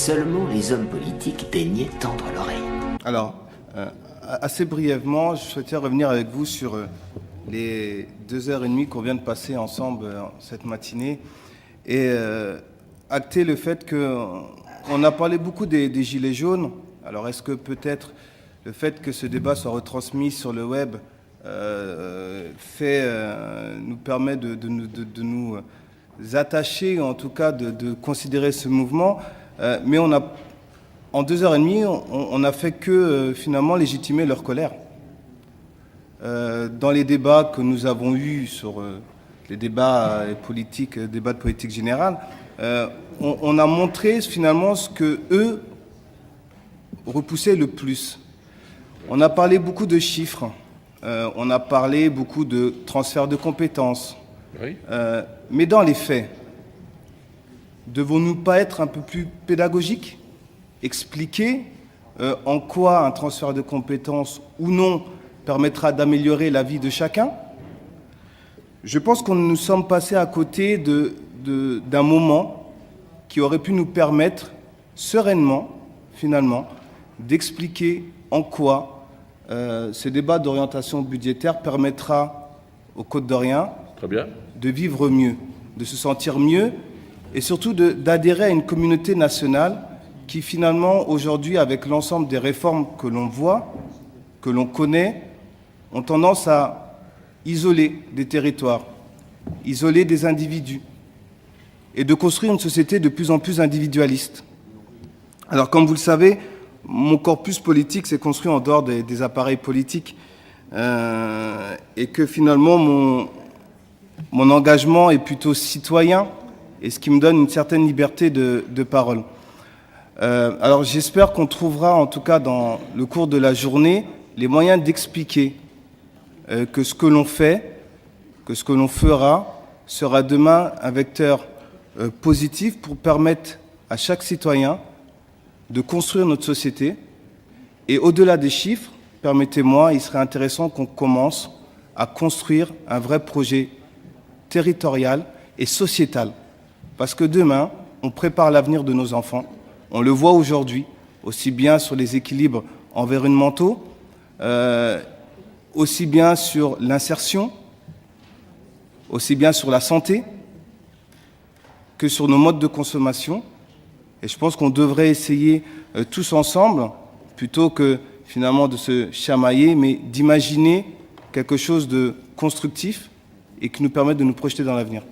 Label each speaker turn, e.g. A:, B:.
A: seulement les hommes politiques daignaient tendre l'oreille.
B: Alors, assez brièvement, je souhaitais revenir avec vous sur les 2h30 qu'on vient de passer ensemble cette matinée et acter le fait qu'on a parlé beaucoup des Gilets jaunes. Alors, est-ce que peut-être le fait que ce débat soit retransmis sur le web nous permet de nous attacher, en tout cas de considérer ce mouvement, mais en 2h30, on n'a fait que finalement légitimer leur colère. Dans les débats que nous avons eus sur les débats politiques, débats de politique générale, on a montré finalement ce que eux repoussaient le plus. On a parlé beaucoup de chiffres, on a parlé beaucoup de transfert de compétences, oui. Mais dans les faits, devons-nous pas être un peu plus pédagogiques, expliquer en quoi un transfert de compétences ou non permettra d'améliorer la vie de chacun? Je pense qu'on nous sommes passés à côté d'un moment qui aurait pu nous permettre sereinement, finalement, d'expliquer en quoi ce débat d'orientation budgétaire permettra aux Côtes-d'Oriens de vivre mieux, de se sentir mieux et surtout d'adhérer à une communauté nationale qui finalement aujourd'hui, avec l'ensemble des réformes que l'on voit, que l'on connaît, ont tendance à isoler des territoires, isoler des individus et de construire une société de plus en plus individualiste. Alors comme vous le savez, mon corpus politique s'est construit en dehors des appareils politiques et que finalement mon engagement est plutôt citoyen et ce qui me donne une certaine liberté de parole. Alors j'espère qu'on trouvera en tout cas dans le cours de la journée les moyens d'expliquer que ce que l'on fait, que ce que l'on fera sera demain un vecteur positif pour permettre à chaque citoyen de construire notre société. Et au-delà des chiffres, permettez-moi, il serait intéressant qu'on commence à construire un vrai projet territorial et sociétal. Parce que demain, on prépare l'avenir de nos enfants. On le voit aujourd'hui, aussi bien sur les équilibres environnementaux, aussi bien sur l'insertion, aussi bien sur la santé, que sur nos modes de consommation. Et je pense qu'on devrait essayer tous ensemble, plutôt que finalement de se chamailler, mais d'imaginer quelque chose de constructif et qui nous permette de nous projeter dans l'avenir.